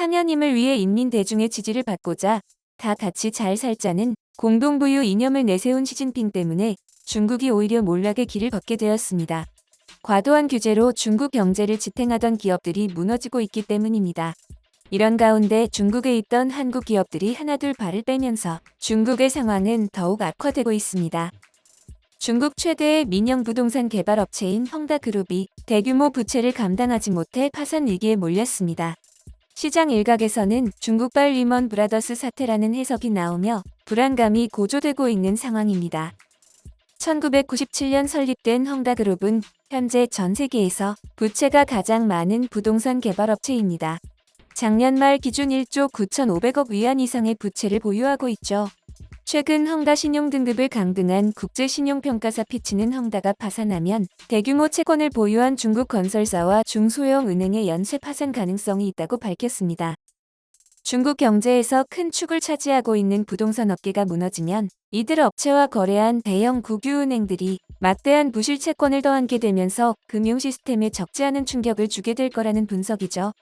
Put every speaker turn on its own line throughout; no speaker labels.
상현임을 위해 인민 대중의 지지를 받고자 다 같이 잘 살자는 공동부유 이념을 내세운 시진핑 때문에 중국이 오히려 몰락의 길을 걷게 되었습니다. 과도한 규제로 중국 경제를 지탱하던 기업들이 무너지고 있기 때문입니다. 이런 가운데 중국에 있던 한국 기업들이 하나둘 발을 빼면서 중국의 상황은 더욱 악화되고 있습니다. 중국 최대의 민영 부동산 개발 업체인 헝다그룹이 대규모 부채를 감당하지 못해 파산 위기에 몰렸습니다. 시장 일각에서는 중국발 리먼 브라더스 사태라는 해석이 나오며 불안감이 고조되고 있는 상황입니다. 1997년 설립된 헝다그룹은 현재 전 세계에서 부채가 가장 많은 부동산 개발업체입니다. 작년 말 기준 1조 9,500억 위안 이상의 부채를 보유하고 있죠. 최근 헝다 신용 등급을 강등한 국제신용평가사 피치는 헝다가 파산하면 대규모 채권을 보유한 중국 건설사와 중소형 은행의 연쇄 파산 가능성이 있다고 밝혔습니다. 중국 경제에서 큰 축을 차지하고 있는 부동산 업계가 무너지면 이들 업체와 거래한 대형 국유은행들이 막대한 부실 채권을 더안게 되면서 금융 시스템에 적지 않은 충격을 주게 될 거라는 분석이죠.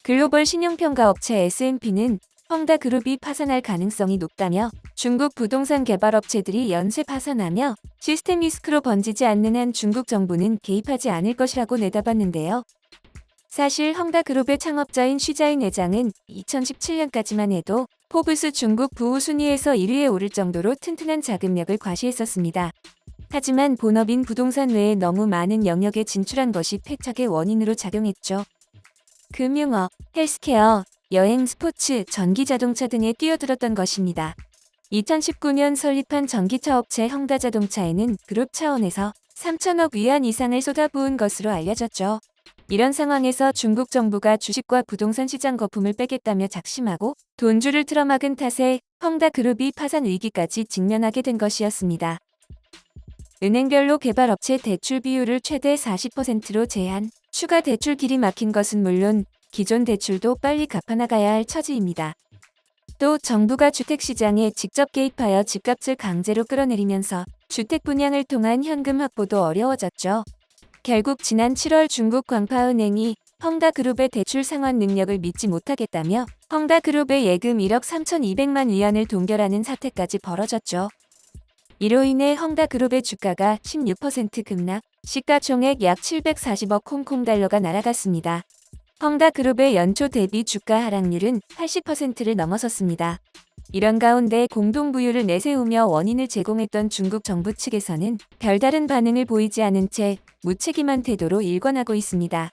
글로벌 신용평가 업체 S&P는 헝다그룹이 파산할 가능성이 높다며 중국 부동산 개발 업체들이 연쇄 파산하며 시스템 리스크로 번지지 않는 한 중국 정부는 개입하지 않을 것이라고 내다봤는데요. 사실 헝다그룹의 창업자인 쉬자인 회장은 2017년까지만 해도 포브스 중국 부후 순위에서 1위에 오를 정도로 튼튼한 자금력을 과시했었습니다. 하지만 본업인 부동산 외에 너무 많은 영역에 진출한 것이 패착의 원인으로 작용했죠. 금융업, 헬스케어, 여행, 스포츠, 전기자동차 등에 뛰어들었던 것입니다. 2019년 설립한 전기차 업체 헝다자동차에는 그룹 차원에서 3천억 위안 이상을 쏟아부은 것으로 알려졌죠. 이런 상황에서 중국 정부가 주식과 부동산 시장 거품을 빼겠다며 작심하고 돈줄을 틀어막은 탓에 헝다그룹이 파산 위기까지 직면하게 된 것이었습니다. 은행별로 개발업체 대출 비율을 최대 40%로 제한, 추가 대출 길이 막힌 것은 물론 기존 대출도 빨리 갚아나가야 할 처지입니다. 또 정부가 주택시장에 직접 개입하여 집값을 강제로 끌어내리면서 주택 분양을 통한 현금 확보도 어려워졌죠. 결국 지난 7월 중국 광파은행이 헝다그룹의 대출 상환 능력을 믿지 못하겠다며 헝다그룹의 예금 1억 3,200만 위안을 동결하는 사태까지 벌어졌죠. 이로 인해 헝다그룹의 주가가 16% 급락, 시가총액 약 740억 홍콩달러가 날아갔습니다. 헝다그룹의 연초 대비 주가 하락률은 80%를 넘어섰습니다. 이런 가운데 공동부유를 내세우며 원인을 제공했던 중국 정부 측에서는 별다른 반응을 보이지 않은 채 무책임한 태도로 일관하고 있습니다.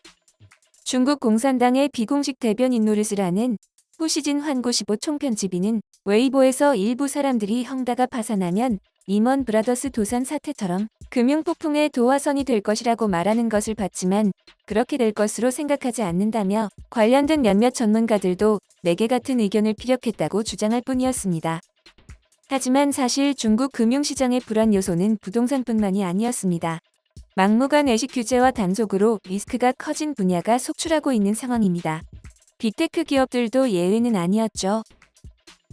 중국 공산당의 비공식 대변인 노릇을 하는 후시진 환구15 총편집인은 웨이보에서 일부 사람들이 헝다가 파산하면 리먼 브라더스 도산 사태처럼 금융폭풍의 도화선이 될 것이라고 말하는 것을 봤지만 그렇게 될 것으로 생각하지 않는다며 관련된 몇몇 전문가들도 내게 같은 의견을 피력했다고 주장할 뿐이었습니다. 하지만 사실 중국 금융시장의 불안 요소는 부동산뿐만이 아니었습니다. 막무가내 외식 규제와 단속으로 리스크가 커진 분야가 속출하고 있는 상황입니다. 빅테크 기업들도 예외는 아니었죠.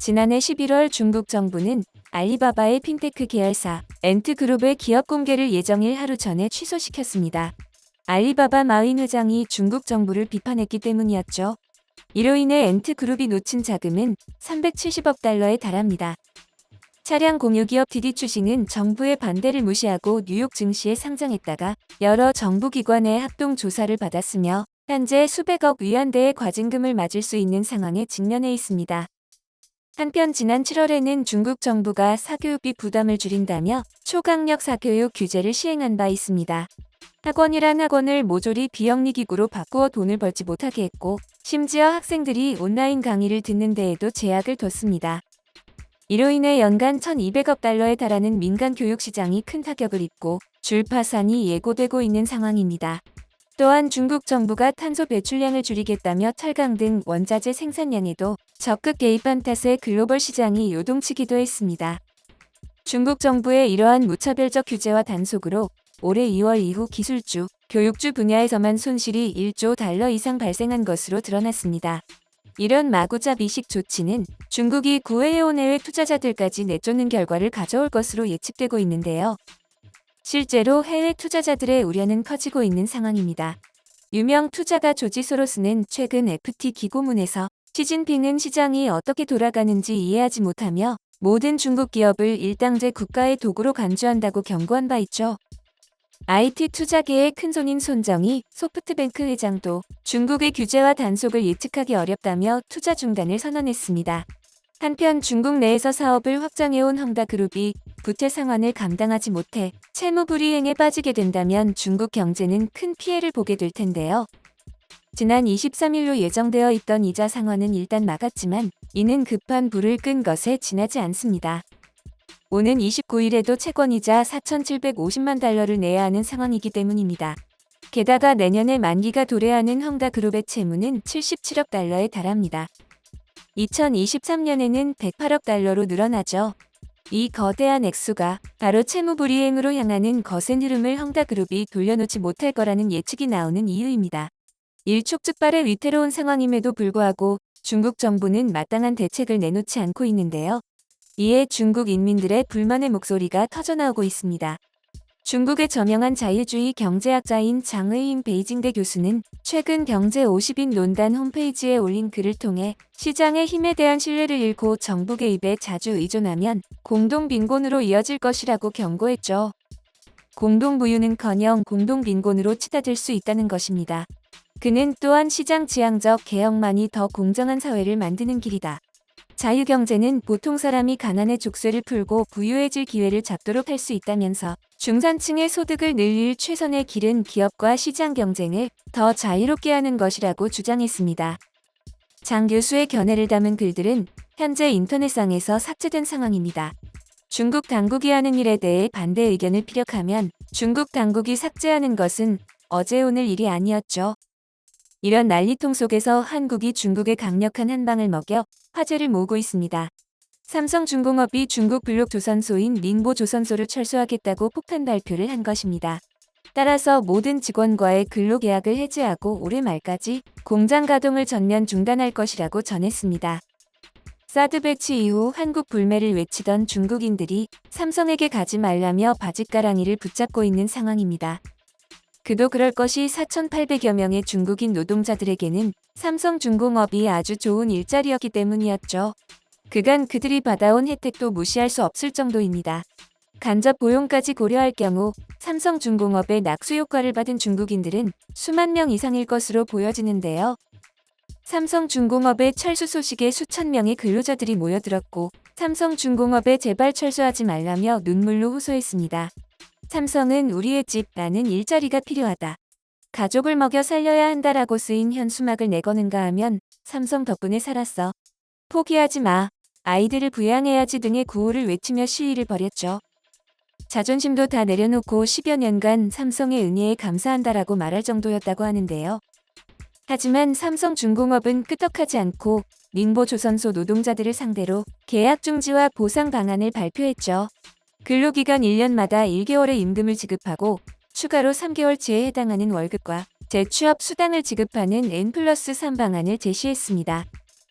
지난해 11월 중국 정부는 알리바바의 핀테크 계열사 엔트그룹의 기업 공개를 예정일 하루 전에 취소시켰습니다. 알리바바 마윈 회장이 중국 정부를 비판했기 때문이었죠. 이로 인해 엔트그룹이 놓친 자금은 370억 달러에 달합니다. 차량 공유기업 디디추싱은 정부의 반대를 무시하고 뉴욕 증시에 상장했다가 여러 정부기관의 합동조사를 받았으며 현재 수백억 위안대의 과징금을 맞을 수 있는 상황에 직면해 있습니다. 한편 지난 7월에는 중국 정부가 사교육비 부담을 줄인다며 초강력 사교육 규제를 시행한 바 있습니다. 학원이란 학원을 모조리 비영리기구로 바꾸어 돈을 벌지 못하게 했고 심지어 학생들이 온라인 강의를 듣는 데에도 제약을 뒀습니다. 이로 인해 연간 1,200억 달러에 달하는 민간 교육 시장이 큰 타격을 입고 줄파산이 예고되고 있는 상황입니다. 또한 중국 정부가 탄소 배출량을 줄이겠다며 철강 등 원자재 생산량에도 적극 개입한 탓에 글로벌 시장이 요동치기도 했습니다. 중국 정부의 이러한 무차별적 규제와 단속으로 올해 2월 이후 기술주, 교육주 분야에서만 손실이 1조 달러 이상 발생한 것으로 드러났습니다. 이런 마구잡 이식 조치는 중국이 구해해온 해외 투자자들까지 내쫓는 결과를 가져올 것으로 예측되고 있는데요. 실제로 해외 투자자들의 우려는 커지고 있는 상황입니다. 유명 투자가 조지 소로스는 최근 FT 기고문에서 시진핑은 시장이 어떻게 돌아가는지 이해하지 못하며 모든 중국 기업을 일당제 국가의 도구로 간주한다고 경고한 바 있죠. IT 투자계의 큰손인 손정희 소프트뱅크 회장도 중국의 규제와 단속을 예측하기 어렵다며 투자 중단을 선언했습니다. 한편 중국 내에서 사업을 확장해온 헝다그룹이 부채 상환을 감당하지 못해 채무불이행에 빠지게 된다면 중국 경제는 큰 피해를 보게 될 텐데요. 지난 23일로 예정되어 있던 이자 상환은 일단 막았지만 이는 급한 불을 끈 것에 지나지 않습니다. 오는 29일에도 채권이자 4,750만 달러를 내야 하는 상황이기 때문입니다. 게다가 내년에 만기가 도래하는 헝다그룹의 채무는 77억 달러에 달합니다. 2023년에는 108억 달러로 늘어나죠. 이 거대한 액수가 바로 채무불이행으로 향하는 거센 흐름을 헝다그룹이 돌려놓지 못할 거라는 예측이 나오는 이유입니다. 일촉즉발의 위태로운 상황임에도 불구하고 중국 정부는 마땅한 대책을 내놓지 않고 있는데요. 이에 중국 인민들의 불만의 목소리가 터져나오고 있습니다. 중국의 저명한 자유주의 경제학자인 장의인 베이징대 교수는 최근 경제 50인 논단 홈페이지에 올린 글을 통해 시장의 힘에 대한 신뢰를 잃고 정부 개입에 자주 의존하면 공동빈곤으로 이어질 것이라고 경고했죠. 공동부유는커녕 공동빈곤으로 치닫을 수 있다는 것입니다. 그는 또한 시장 지향적 개혁만이 더 공정한 사회를 만드는 길이다. 자유경제는 보통 사람이 가난의 족쇄를 풀고 부유해질 기회를 잡도록 할 수 있다면서 중산층의 소득을 늘릴 최선의 길은 기업과 시장 경쟁을 더 자유롭게 하는 것이라고 주장했습니다. 장 교수의 견해를 담은 글들은 현재 인터넷상에서 삭제된 상황입니다. 중국 당국이 하는 일에 대해 반대 의견을 피력하면 중국 당국이 삭제하는 것은 어제 오늘 일이 아니었죠. 이런 난리통 속에서 한국이 중국에 강력한 한방을 먹여 화제를 모으고 있습니다. 삼성중공업이 중국 블록조선소인 닝보조선소를 철수하겠다고 폭탄 발표를 한 것입니다. 따라서 모든 직원과의 근로계약을 해지하고 올해 말까지 공장 가동을 전면 중단할 것이라고 전했습니다. 사드 배치 이후 한국 불매를 외치던 중국인들이 삼성에게 가지 말라며 바짓가랑이를 붙잡고 있는 상황입니다. 그도 그럴 것이 4,800여 명의 중국인 노동자들에게는 삼성중공업이 아주 좋은 일자리였기 때문이었죠. 그간 그들이 받아온 혜택도 무시할 수 없을 정도입니다. 간접 고용까지 고려할 경우 삼성중공업의 낙수 효과를 받은 중국인들은 수만 명 이상일 것으로 보여지는데요. 삼성중공업의 철수 소식에 수천 명의 근로자들이 모여들었고 삼성중공업에 제발 철수하지 말라며 눈물로 호소했습니다. 삼성은 우리의 집라는 일자리가 필요하다. 가족을 먹여 살려야 한다라고 쓰인 현수막을 내거는가 하면 삼성 덕분에 살았어. 포기하지 마. 아이들을 부양해야지 등의 구호를 외치며 시위를 벌였죠. 자존심도 다 내려놓고 10여 년간 삼성의 은혜에 감사한다라고 말할 정도였다고 하는데요. 하지만 삼성중공업은 끄떡하지 않고 닝보조선소 노동자들을 상대로 계약 중지와 보상 방안을 발표했죠. 근로기간 1년마다 1개월의 임금을 지급하고 추가로 3개월치에 해당하는 월급과 재취업 수당을 지급하는 N+3 방안을 제시했습니다.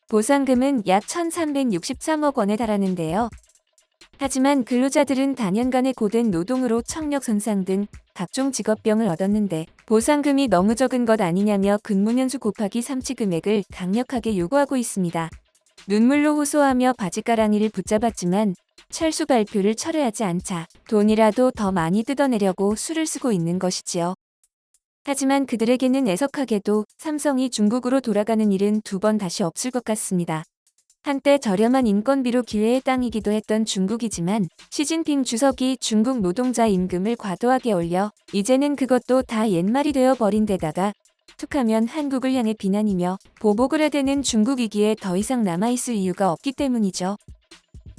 보상금은 약 1,363억 원에 달하는데요. 하지만 근로자들은 단연간의 고된 노동으로 청력 손상 등 각종 직업병을 얻었는데 보상금이 너무 적은 것 아니냐며 근무년수 곱하기 3치 금액을 강력하게 요구하고 있습니다. 눈물로 호소하며 바짓가랑이를 붙잡았지만 철수 발표를 철회하지 않자 돈이라도 더 많이 뜯어내려고 수를 쓰고 있는 것이지요. 하지만 그들에게는 애석하게도 삼성이 중국으로 돌아가는 일은 두 번 다시 없을 것 같습니다. 한때 저렴한 인건비로 기회의 땅이기도 했던 중국이지만 시진핑 주석이 중국 노동자 임금을 과도하게 올려 이제는 그것도 다 옛말이 되어버린 데다가 툭하면 한국을 향해 비난이며 보복을 해대는 중국이기에 더 이상 남아있을 이유가 없기 때문이죠.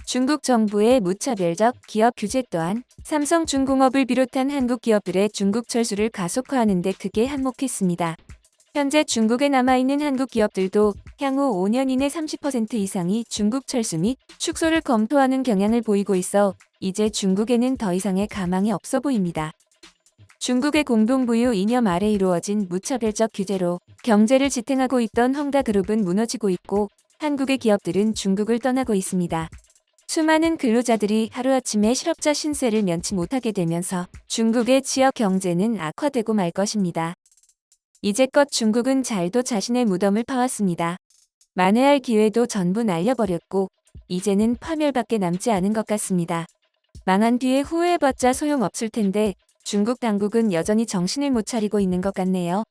중국 정부의 무차별적 기업 규제 또한 삼성중공업을 비롯한 한국 기업들의 중국 철수를 가속화하는 데 크게 한몫했습니다. 현재 중국에 남아있는 한국 기업들도 향후 5년 이내 30% 이상이 중국 철수 및 축소를 검토하는 경향을 보이고 있어 이제 중국에는 더 이상의 가망이 없어 보입니다. 중국의 공동부유 이념 아래 이루어진 무차별적 규제로 경제를 지탱하고 있던 헝다그룹은 무너지고 있고 한국의 기업들은 중국을 떠나고 있습니다. 수많은 근로자들이 하루아침에 실업자 신세를 면치 못하게 되면서 중국의 지역 경제는 악화되고 말 것입니다. 이제껏 중국은 잘도 자신의 무덤을 파왔습니다. 만회할 기회도 전부 날려버렸고 이제는 파멸밖에 남지 않은 것 같습니다. 망한 뒤에 후회해봤자 소용없을 텐데 중국 당국은 여전히 정신을 못 차리고 있는 것 같네요.